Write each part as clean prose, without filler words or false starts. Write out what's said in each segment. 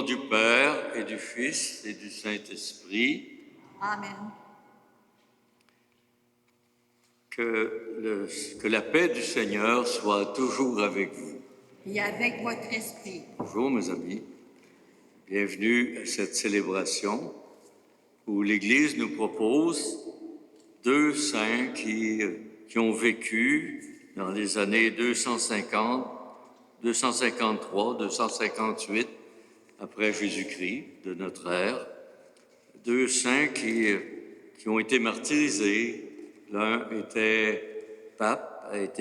du Père et du Fils et du Saint-Esprit. Amen. Que la paix du Seigneur soit toujours avec vous. Et avec votre esprit. Bonjour mes amis, bienvenue à cette célébration où l'Église nous propose deux saints qui ont vécu dans les années 250, 253, 258 après Jésus-Christ de notre ère. Deux saints qui ont été martyrisés. L'un a été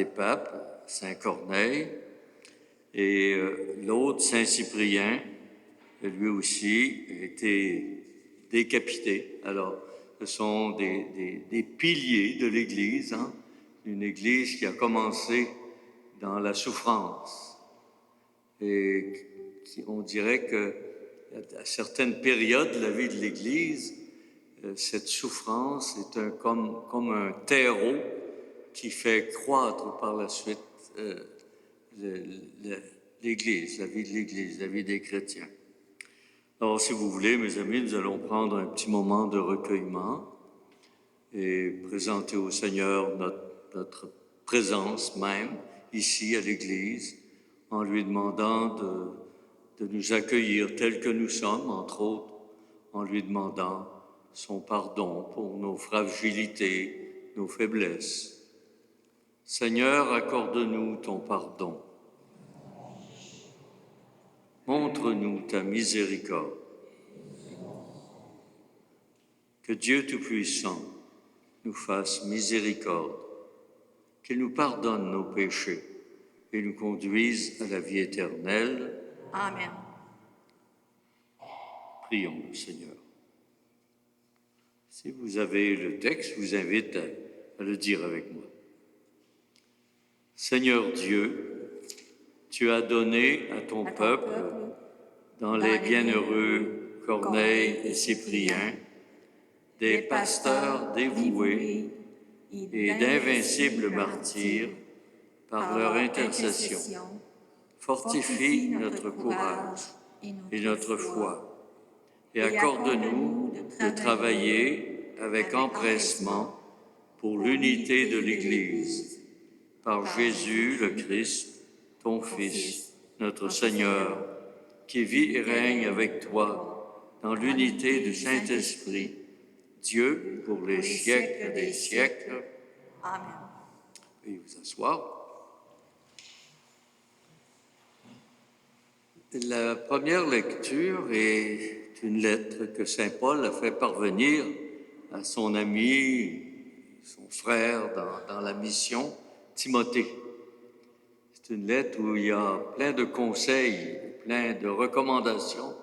pape, Saint Corneille, et l'autre, Saint Cyprien, lui aussi a été décapité. Alors, ce sont des piliers de l'Église, hein? Une Église qui a commencé dans la souffrance. Et on dirait qu'à certaines périodes de la vie de l'Église, cette souffrance est comme un terreau qui fait croître par la suite l'Église, la vie de l'Église, la vie des chrétiens. Alors, si vous voulez, mes amis, nous allons prendre un petit moment de recueillement et présenter au Seigneur notre présence même ici à l'Église, en lui demandant de nous accueillir tels que nous sommes, entre autres, en lui demandant son pardon pour nos fragilités, nos faiblesses. Seigneur, accorde-nous ton pardon. Montre-nous ta miséricorde. Que Dieu Tout-Puissant nous fasse miséricorde, qu'il nous pardonne nos péchés et nous conduise à la vie éternelle. Amen. Prions le Seigneur. Si vous avez le texte, je vous invite à le dire avec moi. Seigneur Dieu, tu as donné à ton peuple, dans les bienheureux Corneille et Cyprien, des pasteurs dévoués et d'invincibles martyrs par leur intercession. Fortifie notre courage et notre foi et accorde-nous de travailler avec empressement pour l'unité de l'Église. Par Jésus le Christ, ton Fils, notre Seigneur, qui vit et règne avec toi dans l'unité du Saint-Esprit, Dieu pour les siècles des siècles. Amen. Veuillez vous asseoir. La première lecture est une lettre que saint Paul a fait parvenir à son ami, son frère dans la mission, Timothée. C'est une lettre où il y a plein de conseils, plein de recommandations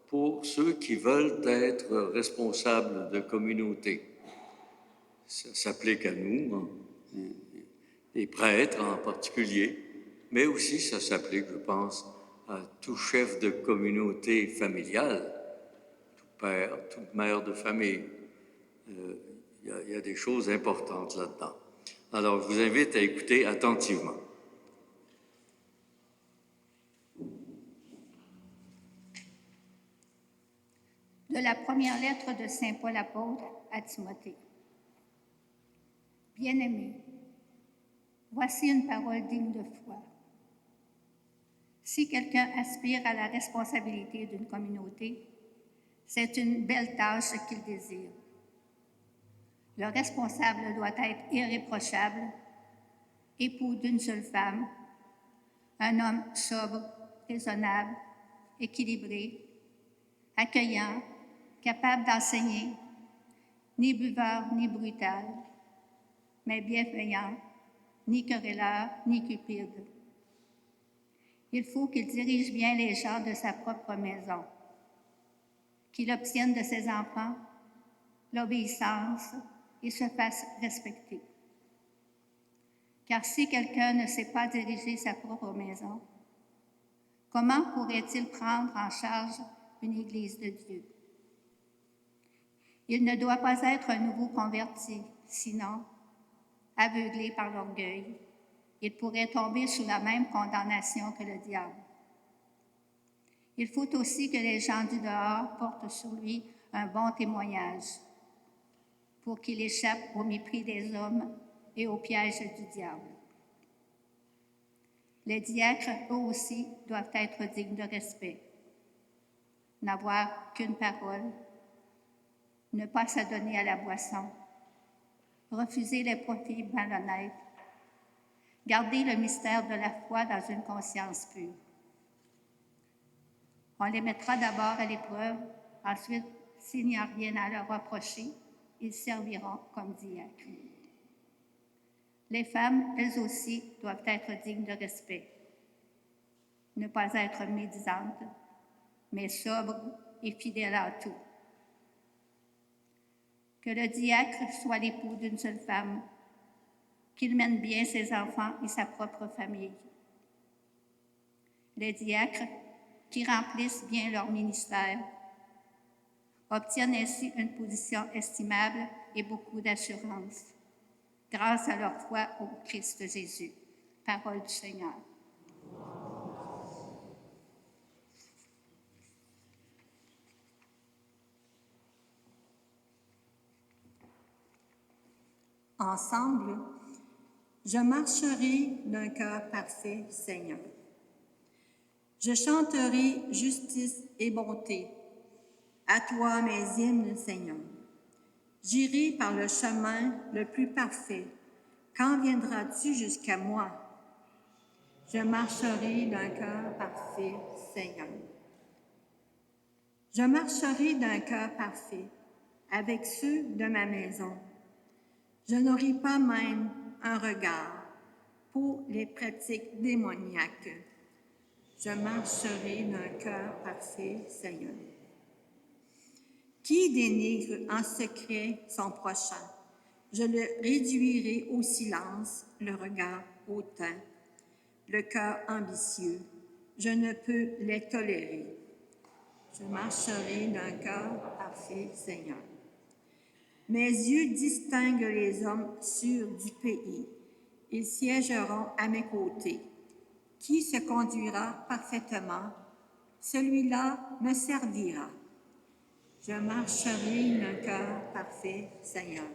pour ceux qui veulent être responsables de communauté. Ça s'applique à nous, hein, les prêtres en particulier, mais aussi ça s'applique, je pense, à tout chef de communauté familiale, tout père, toute mère de famille. Il y a des choses importantes là-dedans. Alors, je vous invite à écouter attentivement. De la première lettre de saint Paul apôtre à Timothée. Bien-aimé, voici une parole digne de foi. Si quelqu'un aspire à la responsabilité d'une communauté, c'est une belle tâche qu'il désire. Le responsable doit être irréprochable, époux d'une seule femme, un homme sobre, raisonnable, équilibré, accueillant, capable d'enseigner, ni buveur ni brutal, mais bienveillant, ni querelleur, ni cupide. Il faut qu'il dirige bien les gens de sa propre maison, qu'il obtienne de ses enfants l'obéissance et se fasse respecter. Car si quelqu'un ne sait pas diriger sa propre maison, comment pourrait-il prendre en charge une Église de Dieu? Il ne doit pas être un nouveau converti, sinon, aveuglé par l'orgueil, il pourrait tomber sous la même condamnation que le diable. Il faut aussi que les gens du dehors portent sur lui un bon témoignage pour qu'il échappe au mépris des hommes et au piège du diable. Les diacres, eux aussi, doivent être dignes de respect, n'avoir qu'une parole, ne pas s'adonner à la boisson, refuser les profits malhonnêtes, garder le mystère de la foi dans une conscience pure. On les mettra d'abord à l'épreuve, ensuite, s'il n'y a rien à leur reprocher, ils serviront comme diacres. Les femmes, elles aussi, doivent être dignes de respect, ne pas être médisantes, mais sobres et fidèles à tout. Que le diacre soit l'époux d'une seule femme, qu'il mène bien ses enfants et sa propre famille. Les diacres, qui remplissent bien leur ministère, obtiennent ainsi une position estimable et beaucoup d'assurance, grâce à leur foi au Christ Jésus. Parole du Seigneur. Ensemble, je marcherai d'un cœur parfait, Seigneur. Je chanterai justice et bonté. À toi mes hymnes, Seigneur. J'irai par le chemin le plus parfait. Quand viendras-tu jusqu'à moi? Je marcherai d'un cœur parfait, Seigneur. Je marcherai d'un cœur parfait avec ceux de ma maison. Je n'aurai pas même un regard pour les pratiques démoniaques. Je marcherai d'un cœur parfait, Seigneur. Qui dénigre en secret son prochain? Je le réduirai au silence, le regard hautain, le cœur ambitieux. Je ne peux les tolérer. Je marcherai d'un cœur parfait, Seigneur. Mes yeux distinguent les hommes sûrs du pays. Ils siégeront à mes côtés. Qui se conduira parfaitement, celui-là me servira. Je marcherai d'un cœur parfait, Seigneur.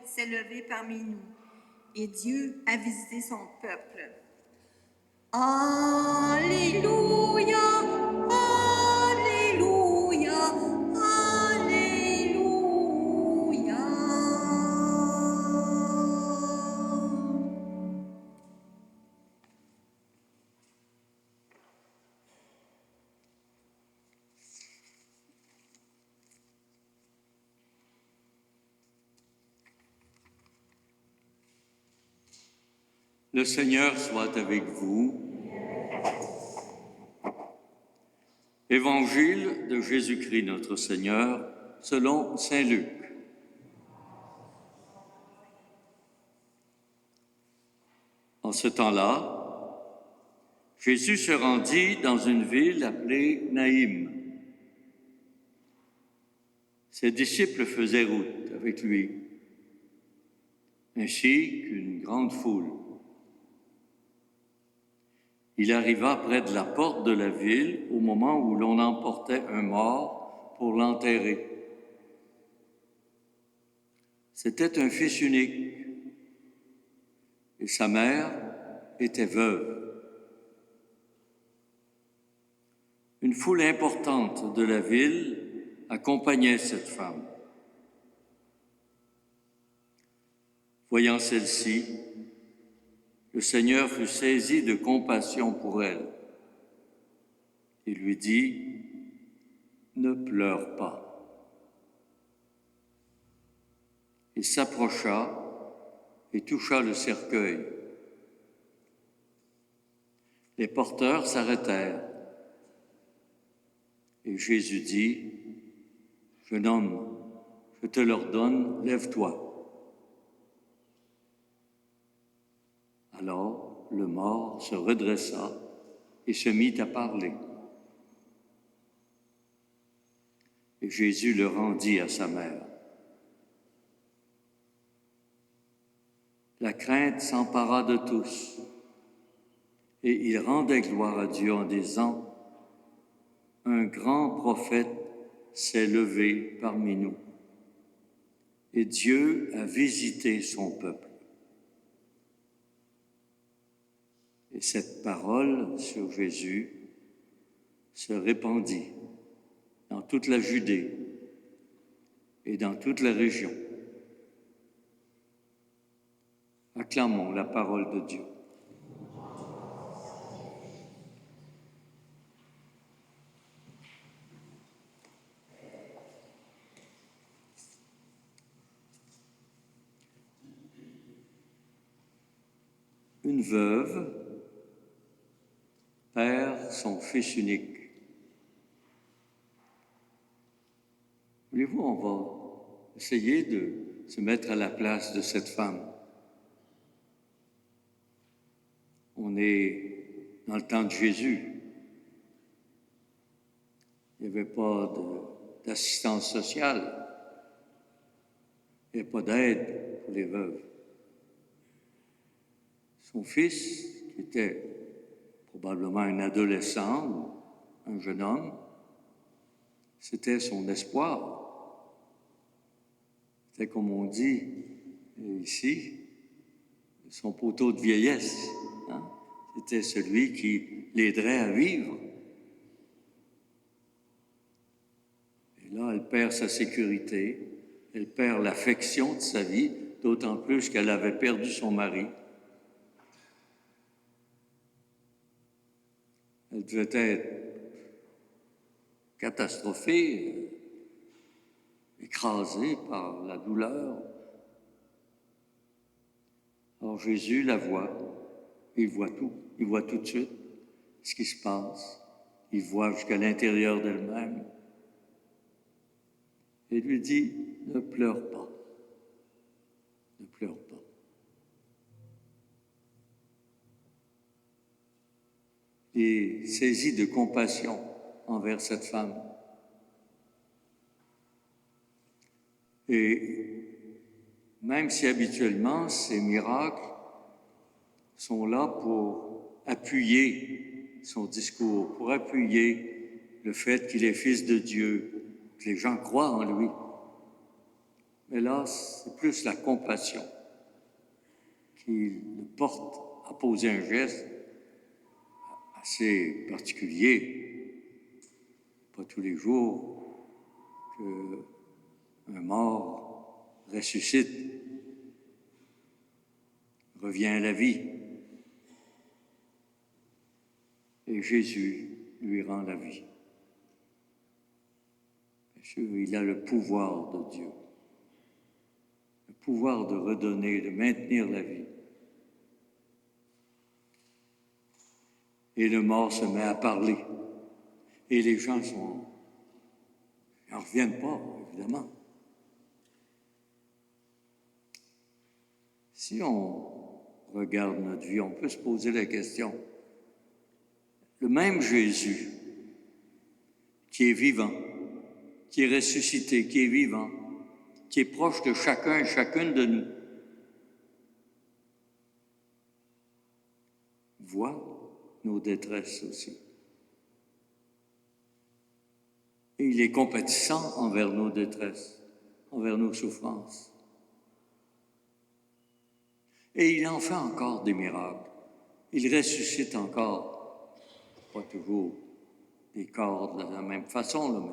S'est levé parmi nous et Dieu a visité son peuple. Alléluia, Alléluia, Alléluia. Le Seigneur soit avec vous. Évangile de Jésus-Christ notre Seigneur, selon saint Luc. En ce temps-là, Jésus se rendit dans une ville appelée Naïm. Ses disciples faisaient route avec lui, ainsi qu'une grande foule. Il arriva près de la porte de la ville au moment où l'on emportait un mort pour l'enterrer. C'était un fils unique et sa mère était veuve. Une foule importante de la ville accompagnait cette femme. Voyant celle-ci, le Seigneur fut saisi de compassion pour elle et lui dit « Ne pleure pas ». Il s'approcha et toucha le cercueil. Les porteurs s'arrêtèrent et Jésus dit « Jeune homme, je te l'ordonne, lève-toi. Alors le mort se redressa et se mit à parler. Et Jésus le rendit à sa mère. La crainte s'empara de tous, et ils rendaient gloire à Dieu en disant, « Un grand prophète s'est levé parmi nous, et Dieu a visité son peuple. » Et cette parole sur Jésus se répandit dans toute la Judée et dans toute la région. Acclamons la parole de Dieu. Une veuve perd son fils unique. Voulez-vous, on va essayer de se mettre à la place de cette femme. On est dans le temps de Jésus. Il n'y avait pas d'assistance sociale. Il n'y avait pas d'aide pour les veuves. Son fils, qui était probablement un adolescent ou un jeune homme, c'était son espoir. C'était comme on dit ici, son poteau de vieillesse. Hein? C'était celui qui l'aiderait à vivre. Et là, elle perd sa sécurité, elle perd l'affection de sa vie, d'autant plus qu'elle avait perdu son mari. Elle devait être catastrophée, écrasée par la douleur. Alors Jésus la voit, il voit tout, il voit tout de suite ce qui se passe, il voit jusqu'à l'intérieur d'elle-même et lui dit, ne pleure pas, ne pleure pas. Et saisi de compassion envers cette femme. Et même si habituellement ces miracles sont là pour appuyer son discours, pour appuyer le fait qu'il est fils de Dieu, que les gens croient en lui. Mais là, c'est plus la compassion qui le porte à poser un geste assez particulier. Pas tous les jours qu'un mort ressuscite, revient à la vie. Et Jésus lui rend la vie. Bien sûr, il a le pouvoir de Dieu, le pouvoir de redonner, de maintenir la vie. Et le mort se met à parler. Et les gens n'en reviennent pas, évidemment. Si on regarde notre vie, on peut se poser la question. Le même Jésus qui est vivant, qui est ressuscité, qui est vivant, qui est proche de chacun et chacune de nous, voit nos détresses aussi. Et il est compatissant envers nos détresses, envers nos souffrances. Et il en fait encore des miracles. Il ressuscite encore, pas toujours des corps de la même façon, là,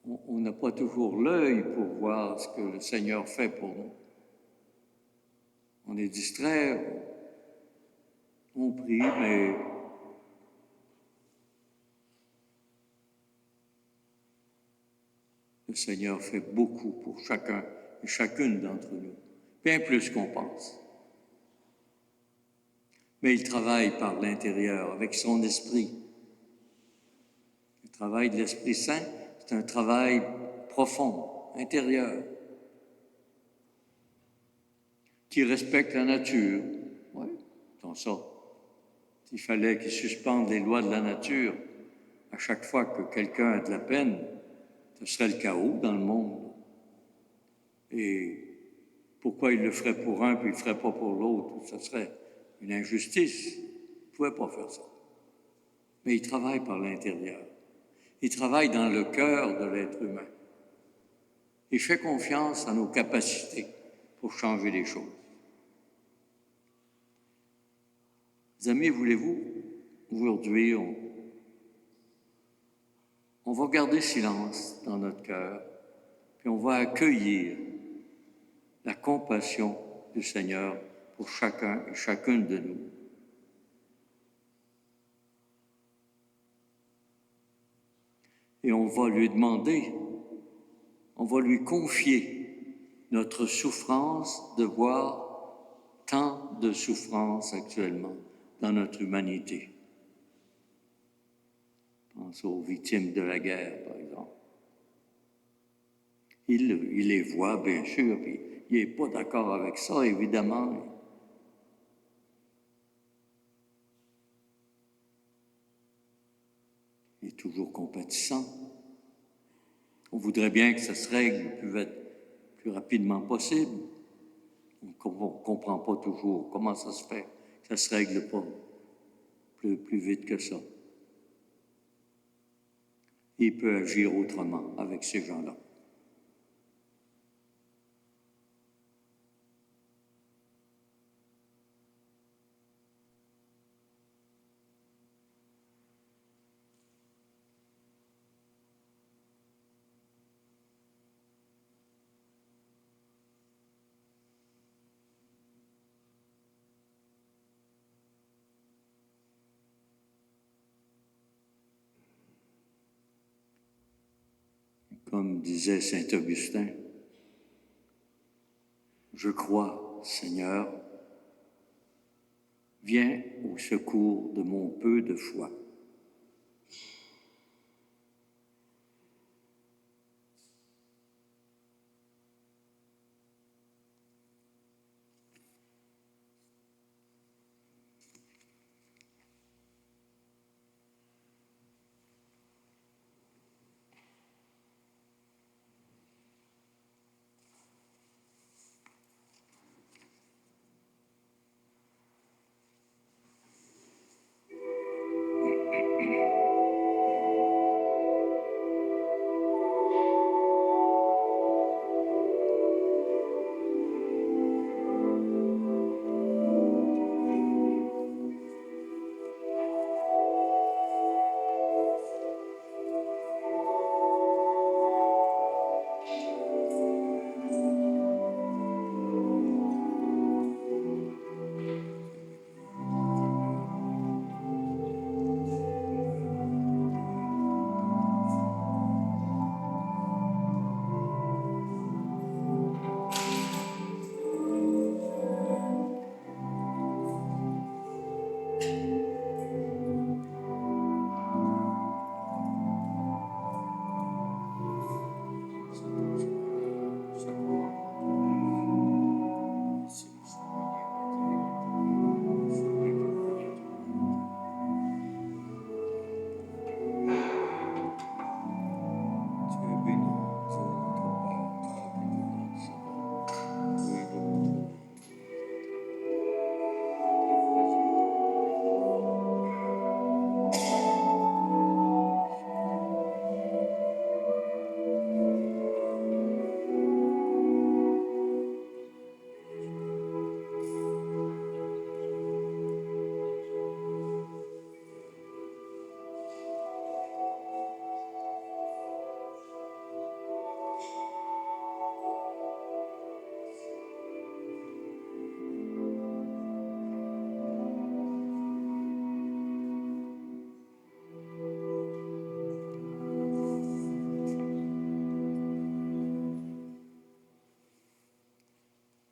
mais on n'a pas toujours l'œil pour voir ce que le Seigneur fait pour nous. On est distrait, on prie, mais le Seigneur fait beaucoup pour chacun et chacune d'entre nous, bien plus qu'on pense. Mais il travaille par l'intérieur, avec son esprit. travail de l'Esprit Saint, c'est un travail profond, intérieur, qui respecte la nature. Oui, dans ça. S'il fallait qu'il suspende les lois de la nature à chaque fois que quelqu'un a de la peine, ce serait le chaos dans le monde. Et pourquoi il le ferait pour un puis il ne le ferait pas pour l'autre? Ce serait une injustice. Il ne pouvait pas faire ça. Mais il travaille par l'intérieur. Il travaille dans le cœur de l'être humain. Il fait confiance à nos capacités pour changer les choses. Les amis, voulez-vous, aujourd'hui, on va garder silence dans notre cœur, puis on va accueillir la compassion du Seigneur pour chacun et chacune de nous. Et on va lui demander, on va lui confier notre souffrance de voir tant de souffrances actuellement dans notre humanité. Pense aux victimes de la guerre, par exemple. Il les voit, bien sûr, puis il n'est pas d'accord avec ça, évidemment. Il est toujours compatissant. On voudrait bien que ça se règle le plus rapidement possible. On ne comprend pas toujours comment ça se fait que ça ne se règle pas plus vite que ça. Il peut agir autrement avec ces gens-là. Comme disait saint Augustin, « Je crois, Seigneur, viens au secours de mon peu de foi. »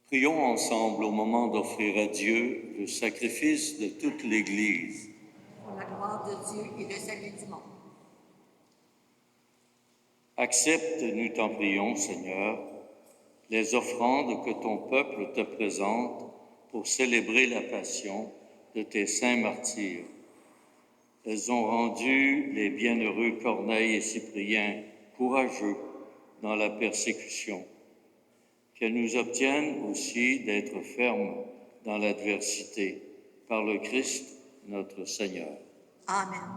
Prions ensemble au moment d'offrir à Dieu le sacrifice de toute l'Église. Pour la gloire de Dieu et le salut du monde. Accepte, nous t'en prions, Seigneur, les offrandes que ton peuple te présente pour célébrer la passion de tes saints martyrs. Elles ont rendu les bienheureux Corneille et Cyprien courageux dans la persécution. Qu'elles nous obtiennent aussi d'être fermes dans l'adversité, par le Christ notre Seigneur. Amen.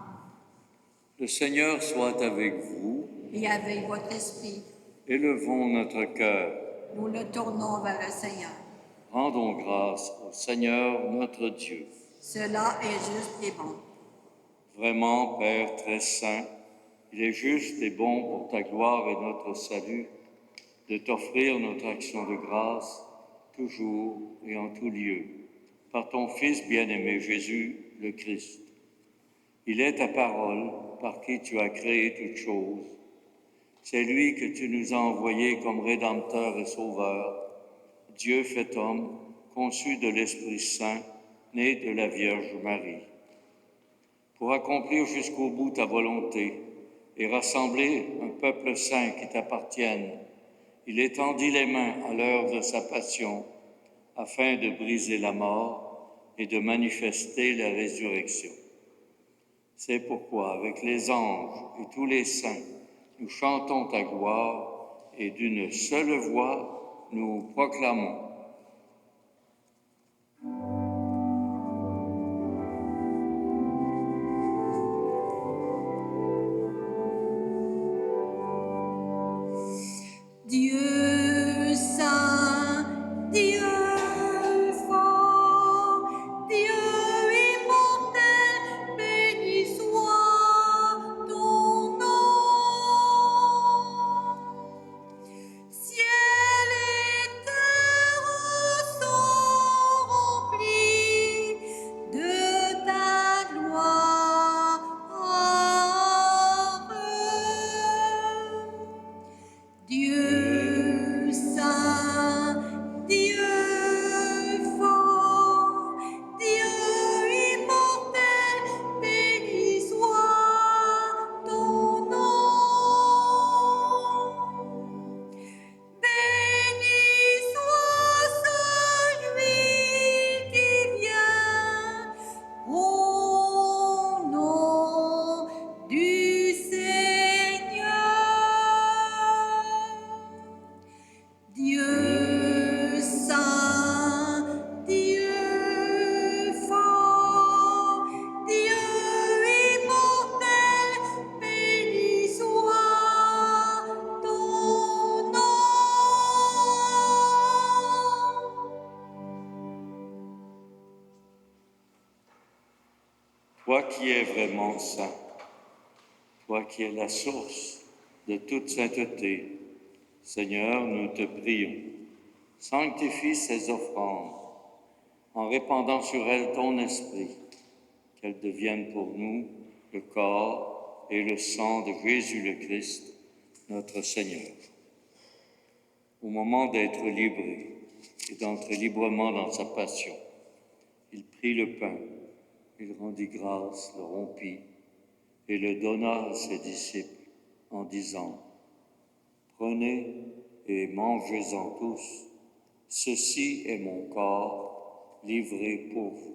Le Seigneur soit avec vous. Et avec votre esprit, Élevons notre cœur. nous le tournons vers le Seigneur. Rendons grâce au Seigneur notre Dieu. Cela est juste et bon. Vraiment, Père très saint, il est juste et bon pour ta gloire et notre salut de t'offrir notre action de grâce toujours et en tout lieu, par ton Fils bien-aimé Jésus le Christ. Il est ta parole par qui tu as créé toutes choses. C'est lui que tu nous as envoyé comme Rédempteur et Sauveur, Dieu fait homme, conçu de l'Esprit Saint, né de la Vierge Marie. Pour accomplir jusqu'au bout ta volonté et rassembler un peuple saint qui t'appartienne, il étendit les mains à l'heure de sa passion afin de briser la mort et de manifester la résurrection. C'est pourquoi, avec les anges et tous les saints, nous chantons ta gloire et d'une seule voix nous proclamons. Dieu saint, Dieu fort, Dieu immortel, béni soit ton nom. Ciel et terre sont remplis de ta gloire. Dieu saint, Dieu fort, Dieu immortel, béni soit ton nom. Béni soit celui qui vient au nom du Seigneur. Dieu saint, Dieu fort, Dieu immortel, béni soit ton nom. Toi qui es vraiment saint, toi qui es la source de toute sainteté, Seigneur, nous te prions, sanctifie ces offrandes en répandant sur elles ton esprit, qu'elles deviennent pour nous le corps et le sang de Jésus le Christ, notre Seigneur. Au moment d'être livré et d'entrer librement dans sa passion, il prit le pain, il rendit grâce, le rompit et le donna à ses disciples en disant « Prenez et mangez-en tous, ceci est mon corps livré pour vous. »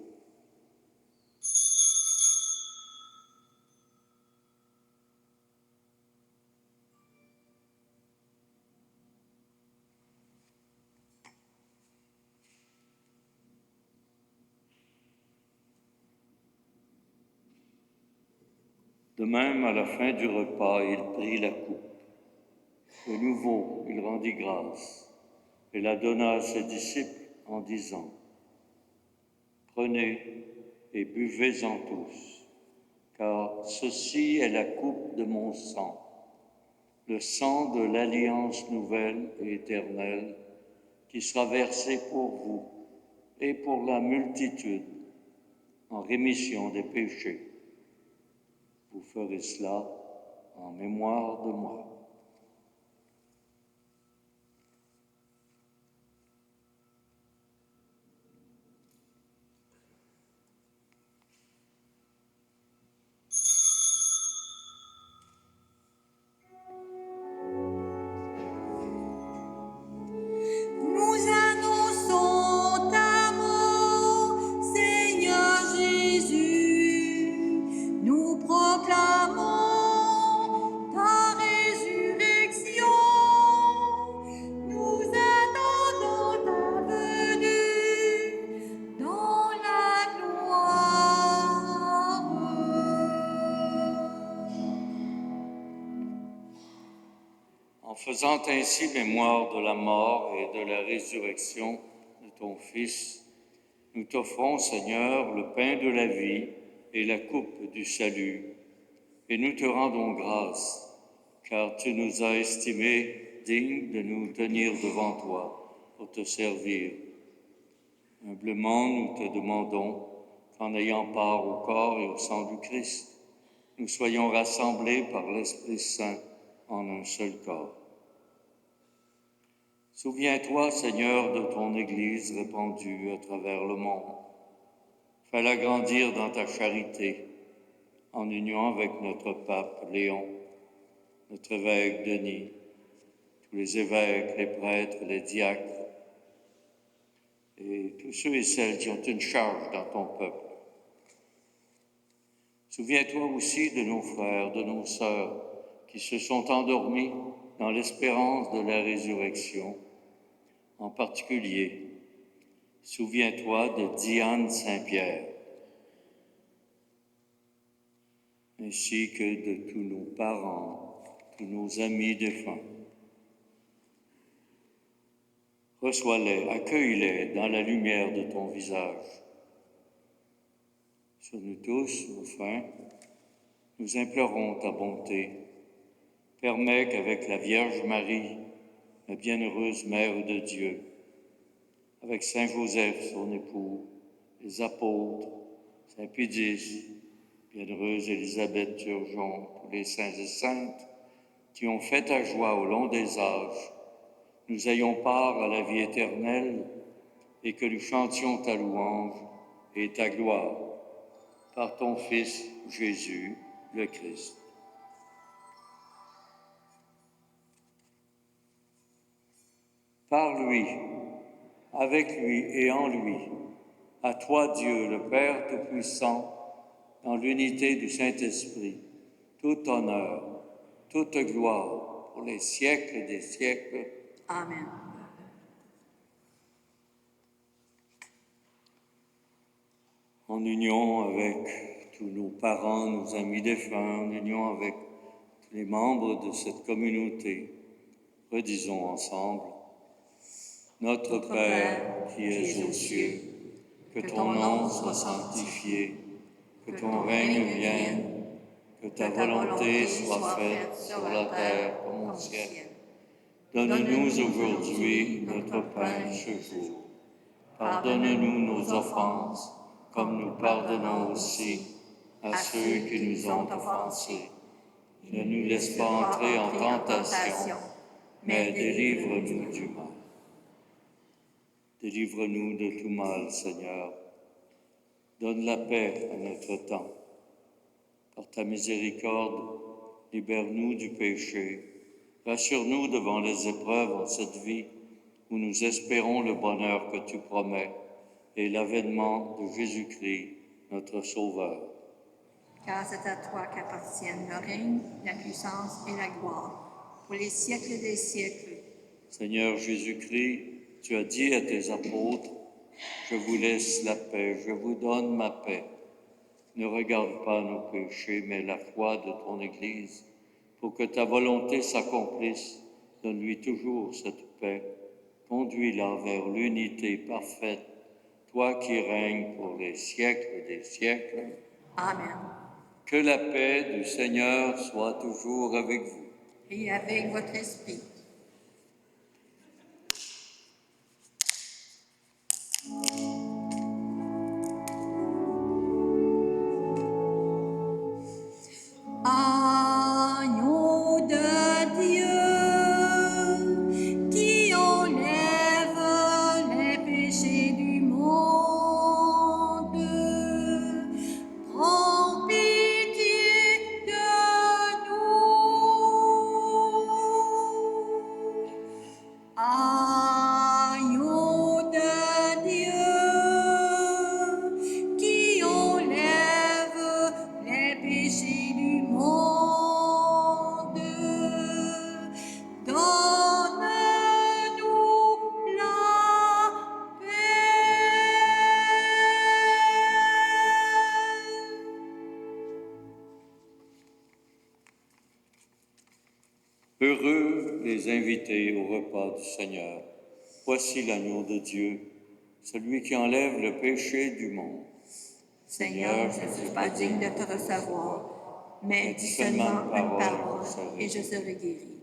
De même, à la fin du repas, il prit la coupe. De nouveau, il rendit grâce et la donna à ses disciples en disant « Prenez et buvez-en tous, car ceci est la coupe de mon sang, le sang de l'alliance nouvelle et éternelle qui sera versé pour vous et pour la multitude en rémission des péchés. Vous ferez cela en mémoire de moi. » En faisant ainsi mémoire de la mort et de la résurrection de ton Fils, nous t'offrons, Seigneur, le pain de la vie et la coupe du salut, et nous te rendons grâce, car tu nous as estimés dignes de nous tenir devant toi pour te servir. Humblement, nous te demandons qu'en ayant part au corps et au sang du Christ, nous soyons rassemblés par l'Esprit Saint en un seul corps. Souviens-toi, Seigneur, de ton Église répandue à travers le monde. Fais-la grandir dans ta charité, en union avec notre pape Léon, notre évêque Denis, tous les évêques, les prêtres, les diacres, et tous ceux et celles qui ont une charge dans ton peuple. Souviens-toi aussi de nos frères, de nos sœurs, qui se sont endormis dans l'espérance de la résurrection. En particulier, souviens-toi de Diane Saint-Pierre, ainsi que de tous nos parents, tous nos amis défunts. Reçois-les, accueille-les dans la lumière de ton visage. Sur nous tous, enfin, nous implorons ta bonté. Permets qu'avec la Vierge Marie, la bienheureuse Mère de Dieu, avec Saint Joseph, son époux, les apôtres, Saint Pédis, bienheureuse Élisabeth Turgeon, tous les saints et saintes qui ont fait ta joie au long des âges, nous ayons part à la vie éternelle et que nous chantions ta louange et ta gloire par ton Fils Jésus, le Christ. Par lui, avec lui et en lui, à toi Dieu, le Père Tout-Puissant, dans l'unité du Saint-Esprit, tout honneur, toute gloire pour les siècles des siècles. Amen. En union avec tous nos parents, nos amis défunts, en union avec tous les membres de cette communauté, redisons ensemble: Notre Père qui es aux cieux, que ton nom soit sanctifié, que ton règne vienne, que ta volonté soit faite sur la terre comme au ciel. Donne-nous aujourd'hui notre pain ce jour. Pardonne-nous nos offenses, comme nous pardonnons aussi à ceux qui nous ont offensés. Ne nous laisse pas entrer en tentation, mais délivre-nous du mal. Délivre-nous de tout mal, Seigneur. Donne la paix à notre temps. Par ta miséricorde, libère-nous du péché. Rassure-nous devant les épreuves en cette vie où nous espérons le bonheur que tu promets et l'avènement de Jésus-Christ, notre Sauveur. Car c'est à toi qu'appartiennent le règne, la puissance et la gloire, pour les siècles des siècles. Seigneur Jésus-Christ, tu as dit à tes apôtres: « Je vous laisse la paix, je vous donne ma paix. Ne regarde pas nos péchés, mais la foi de ton Église. Pour que ta volonté s'accomplisse, donne-lui toujours cette paix. Conduis-la vers l'unité parfaite, toi qui règnes pour les siècles des siècles. Amen. Que la paix du Seigneur soit toujours avec vous. Et avec votre esprit. Agneau de Dieu, qui enlève les péchés du monde, prends pitié de nous. Heureux les invités au repas du Seigneur. Voici l'agneau de Dieu, celui qui enlève le péché du monde. Seigneur, je ne suis pas digne de te recevoir, mais dis seulement une parole et je serai guéri.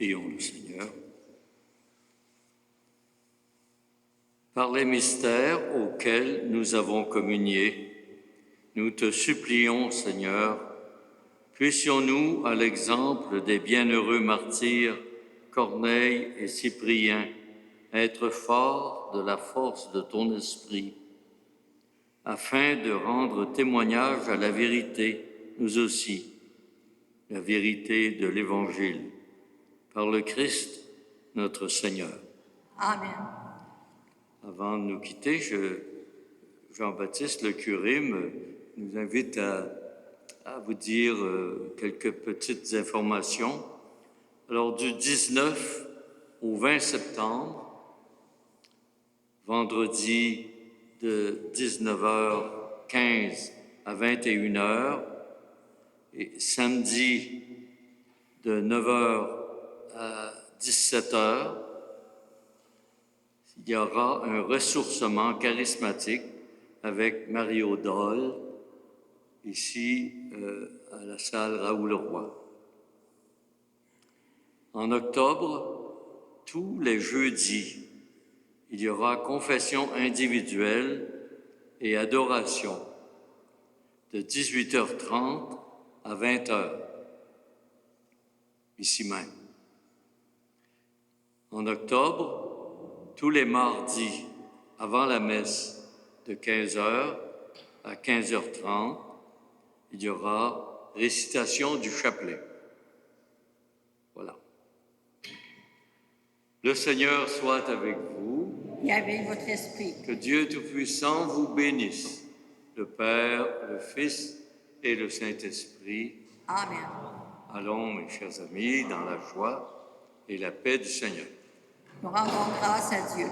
Prions le Seigneur. Par les mystères auxquels nous avons communié, nous te supplions, Seigneur, puissions-nous, à l'exemple des bienheureux martyrs Corneille et Cyprien, être forts de la force de ton esprit, afin de rendre témoignage à la vérité, nous aussi, la vérité de l'Évangile, par le Christ, notre Seigneur. Amen. Avant de nous quitter, Jean-Baptiste, le curé, nous invite à vous dire quelques petites informations. Alors, du 19 au 20 septembre, vendredi de 19h15 à 21h et samedi de 9h à 17h, il y aura un ressourcement charismatique avec Mario Doll, ici à la salle Raoul-Roy. En octobre, tous les jeudis, il y aura confession individuelle et adoration de 18h30 à 20h, ici même. En octobre, tous les mardis, avant la messe, de 15h à 15h30, il y aura récitation du chapelet. Voilà. Le Seigneur soit avec vous. Et avec votre esprit. Que Dieu Tout-Puissant vous bénisse, le Père, le Fils et le Saint-Esprit. Amen. Allons, mes chers amis, dans la joie et la paix du Seigneur. Nous rendons grâce à Dieu.